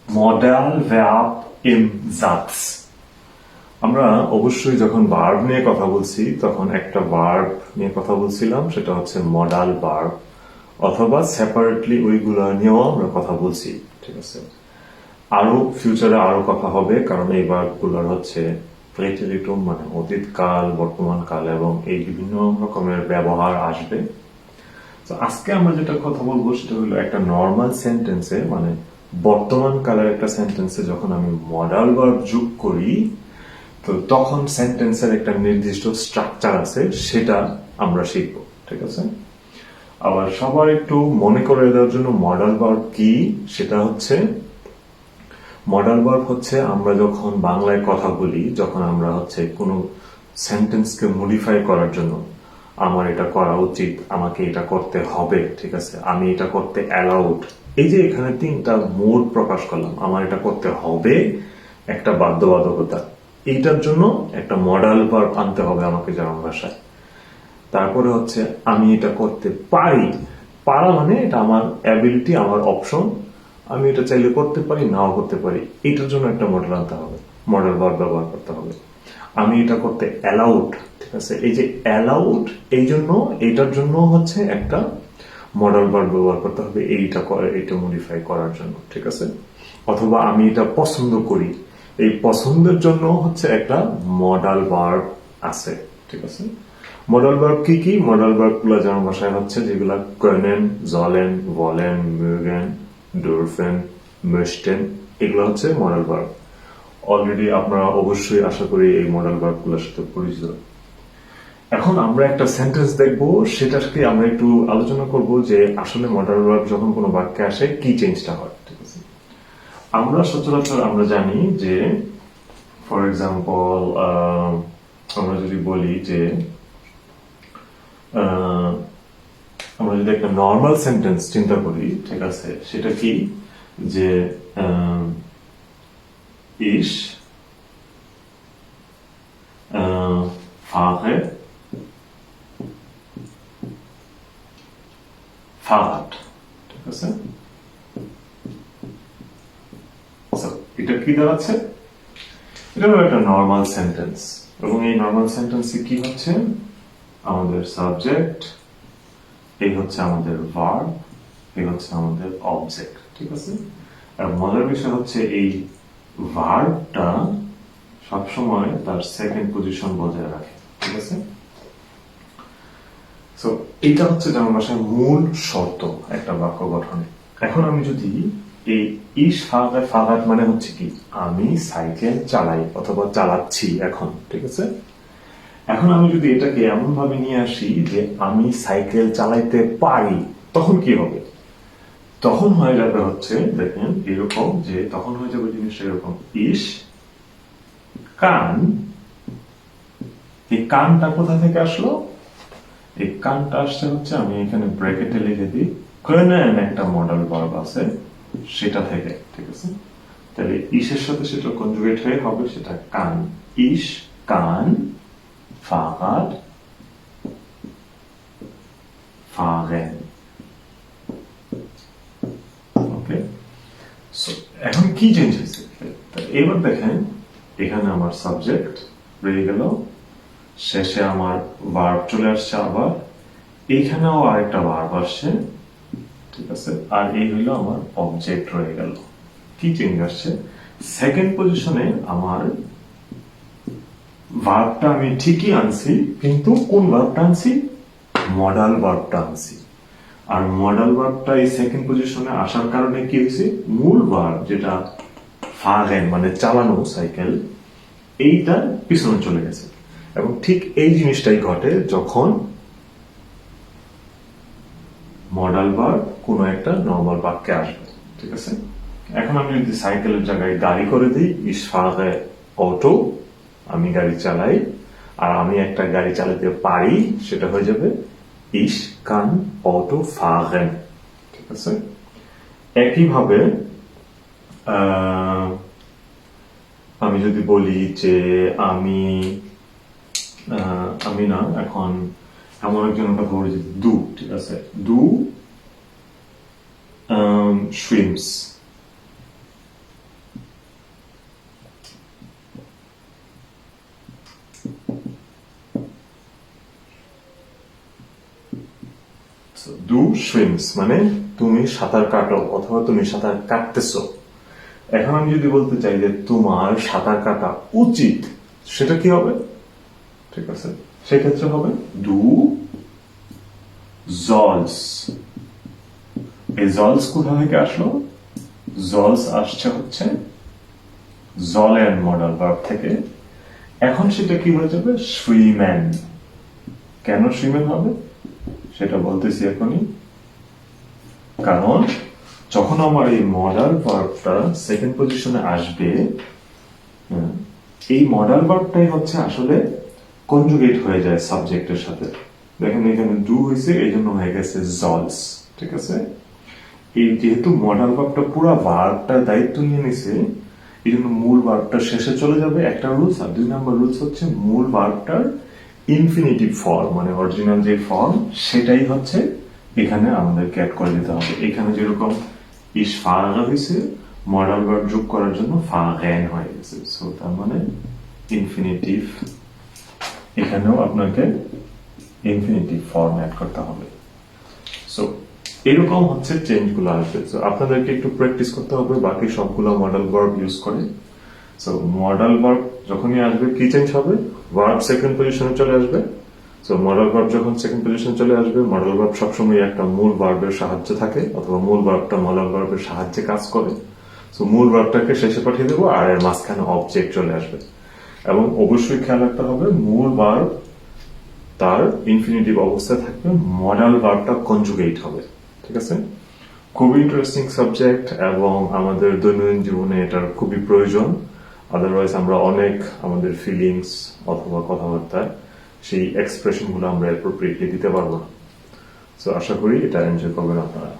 Modalverb im Satz. আমরা অবশ্যই যখন ভার্ব নিয়ে কথা বলছি তখন একটা ভার্ব নিয়ে কথা বলছিলাম, সেটা হচ্ছে মডাল ভার্ব, অথবা সেপারেটলি ওইগুলো নিয়েও আমরা কথা বলছি। ঠিক আছে, আরো ফিউচারে আরো কথা হবে, কারণ এই ভার্বগুলোর হচ্ছে প্রেটেরিটুম মানে অতীতকাল, বর্তমান কাল এবং এই বিভিন্ন রকমের ব্যবহার আসবে। তো আজকে আমরা যেটা কথা বলবো সেটা হলো একটা নর্মাল সেন্টেন্সে, মানে বর্তমান কালের একটা সেন্টেন্সে যখন আমি মডাল ভার্ব যোগ করি, তো তখন সেন্টেন্সের একটা নির্দিষ্ট স্ট্রাকচার আছে, সেটা আমরা শিখবো। ঠিক আছে, আবার সবার একটু মনে করে দেওয়ার জন্য মডাল ভার্ব কি, সেটা হচ্ছে মডাল ভার্ব হচ্ছে আমরা যখন বাংলায় কথা বলি, যখন আমরা হচ্ছে কোনো সেন্টেন্সকে মডিফাই করার জন্য আমার এটা করা উচিত, আমাকে এটা করতে হবে, ঠিক আছে, আমি এটা করতে অ্যালাউড, এই যে এখানে তিনটা মোড প্রকাশ করলাম, আমার এটা করতে হবে, একটা বাধ্যবাধকতা, এইটার জন্য একটা মডাল ভার্ব আনতে হবে আমাকে জার্মান ভাষায়। তারপরে হচ্ছে আমি এটা করতে পারি, পারা মানে এটা আমার অ্যাবিলিটি, আমার অপশন, আমি এটা চাইলে করতে পারি, নাও করতে পারি, এটার জন্য একটা মডেল আনতে হবে, মডেল ভার্ব ব্যবহার করতে হবে। আমি এটা করতে অ্যালাউড, ঠিক আছে, এই যে অ্যালাউড, এই জন্য এইটার জন্য হচ্ছে একটা মডেল ভার্ব ব্যবহার করতে হবে, এইটা করে এটা মডিফাই করার জন্য। ঠিক আছে, অথবা আমি এটা পছন্দ করি, এই পছন্দের জন্য হচ্ছে একটা মডাল ভার্ব আছে। ঠিক আছে, মডাল ভার্ব কি কি? মডাল ভার্ব গুলো জার্মান ভাষায় হচ্ছে যেগুলা können, sollen, wollen, mögen, dürfen, möchten, এগুলো হচ্ছে মডাল ভার্ব। অলরেডি আপনারা অবশ্যই আশা করি এই মডাল ভার্ব গুলোর সাথে পরিচিত। এখন আমরা একটা সেন্টেন্স দেখবো, সেটাকে আমরা একটু আলোচনা করব যে আসলে মডাল ভার্ব যখন কোনো বাক্যে আসে কি চেঞ্জটা হয়। ঠিক আছে, আমরা সচরাচর আমরা জানি যে ফর এক্সাম্পল আমরা যদি বলি যে আমরা যদি একটা নর্মাল সেন্টেন্স চিন্তা করি, ঠিক আছে, সেটা কি যে ich fahre Fahrrad, ঠিক আছে, এটা কি দাঁড়াচ্ছে? এটা হলো একটা নর্মাল সেন্টেন্স, এবং এই নর্মাল সেন্টেন্সে কি হচ্ছে, আমাদের সাবজেক্ট, এই হচ্ছে আমাদের ভার্ব, এই হচ্ছে আমাদের অবজেক্ট। ঠিক আছে, আর মজার বিষয় হচ্ছে এই ভার্বটা সবসময় তার সেকেন্ড পজিশন বজায় রাখে। ঠিক আছে, সো এটা হচ্ছে জার্মান ভাষায় মূল শর্ত একটা বাক্য গঠনে। এখন আমি যদি এই ইস ফাহাদ, ফাহাদ মানে হচ্ছে কি, আমি সাইকেল চালাই অথবা চালাচ্ছি এখন। ঠিক আছে, এখন আমি যদি এটাকে এমন ভাবে নিয়ে আসি যে আমি সাইকেল চালাইতে পারি, তখন কি হবে? তখন হয়ে যাবে হচ্ছে, দেখেন এরকম, যে তখন হয়ে যাবে জিনিসটা এরকম, ইস কান, এই কানটা কোথা থেকে আসলো? এই কানটা আসছে হচ্ছে, আমি এখানে ব্র্যাকেটে লিখে দিই, können একটা মডেল ভার্ব আছে সেটা থেকে। ঠিক আছে, তাহলে ইসের সাথে সেটা কনজুগেট হয়ে হবে সেটা কান, ইস কান Fahrrad fahren. ওকে, সো এখন কি চেঞ্জ হয়েছে? এবার দেখেন এখানে আমার সাবজেক্ট রয়ে গেল, শেষে আমার ভার্ব চলে আসছে, আবার এইখানেও আরেকটা ভার্ব আসছে। ঠিক আছে, আর এই হইলো আমার অবজেক্ট রয়ে গেল। কি চেঞ্জ আসছে? সেকেন্ড পজিশনে আমার ভার্বটা আমি ঠিকই আনছি, কিন্তু কোন ভার্বটা আনছি? মডাল ভার্বটা আনছি। আর মডাল ভার্বটা এই সেকেন্ড পজিশনে আসার কারণে কি হয়েছে, মূল ভার্ব যেটা ফাহেন মানে চালানো সাইকেল, এইটা পিছনে চলে গেছে। এবং ঠিক এই জিনিসটাই ঘটে যখন মডাল ভার্ব কোন একটা নরমাল বাক্যে আসবে। ঠিক আছে, এখন আমি যদি সাইকেলের জায়গায় গাড়ি করে দিই, ইস ফাহে অটো, আমি গাড়ি চালাই, আর আমি একটা গাড়ি চালাতে পারি, সেটা হয়ে যাবে ich kann Auto fahren। ঠিক আছে, একইভাবে আমি যদি বলি যে আমি না এখন এমন একজনের কথা বলি যে দু, ঠিক আছে, দু swims, swims মানে তুমি সাঁতার কাটো অথবা তুমি সাঁতার কাটতেছো। এখন আমি যদি বলতে চাই যে তোমার সাঁতার কাটা উচিত, সেটা কি হবে? ঠিক আছে, সেক্ষেত্রে হবে ডু জলস। এই জলস কোথা থেকে আসলো? জলস আসছে হচ্ছে জলেন মডাল ভার্ব থেকে। এখন সেটা কি হয়ে যাবে? সুইমেন। কেন সুইমেন হবে সেটা বলতেছি এখনই। কারণ যখন আমার এই মডাল ভার্বটা সেকেন্ড পজিশনে আসবে, এই মডাল ভার্বটাই হচ্ছে আসলে কনজুগেট হয়ে যায় সাবজেক্টের সাথে। দেখেন এখানে ডু হয়েছে, এই জন্য হয়ে গেছে জলস। ঠিক আছে, এই যেহেতু মডাল ভার্বটা পুরো ভার্বটার দায়িত্ব নিয়ে নিছে, এই জন্য মূল ভার্বটা শেষে চলে যাবে, একটা রুলস। আর 2 নম্বর রুলস হচ্ছে মূল ভার্বটার ইনফিনিটিভ ফর্ম মানে অরিজিনাল যে ফর্ম সেটাই হচ্ছে এখানে আমাদেরকে অ্যাড করে দিতে হবে। এখানে যেরকম ইস ফারা হয়েছে, মডাল ভার্ব যোগ করার জন্য ফারেন হয়ে গেছে। সো তার মানে ইনফিনিটিভ, এখানেও আপনাকে ইনফিনিটিভ ফর্ম অ্যাড করতে হবে। সো এরকম হচ্ছে চেঞ্জ গুলো আসবে। সো আপনাদেরকে একটু প্র্যাকটিস করতে হবে বাকি সবগুলো মডেল ভার্ব ইউজ করে। সো মডেল ভার্ব যখনই আসবে কি চেঞ্জ হবে? ভার্ব সেকেন্ড পজিশনে চলে আসবে। সো মডেল ভার্ব যখন সেকেন্ড পজিশনে চলে আসবে, মডেল ভার্ব সবসময় একটা মূল ভার্বের সাহায্যে থাকে অথবা মূল ভার্বটা মডেল ভার্বের সাহায্যে কাজ করে। সো মূল ভার্বটাকে শেষে পাঠিয়ে দেবো আর এর মাঝখানে অবজেক্ট চলে আসবে। এবং অবশ্যই খেয়াল রাখতে হবে মূল ভার্ব তার ইনফিনিটিভ অবস্থায় থাকবে, মডেল ভার্বটা কনজুগেট হবে। ঠিক আছে, খুবই ইন্টারেস্টিং সাবজেক্ট এবং আমাদের দৈনন্দিন জীবনে এটার খুবই প্রয়োজন। আদারওয়াইজ আমরা অনেক আমাদের ফিলিংস অথবা কথাবার্তায় সেই এক্সপ্রেশন গুলো আমরা অ্যাপ্রোপ্রিয়েটলি দিতে পারবো না। সো আশা করি এটা এনজয় করবেন আপনারা।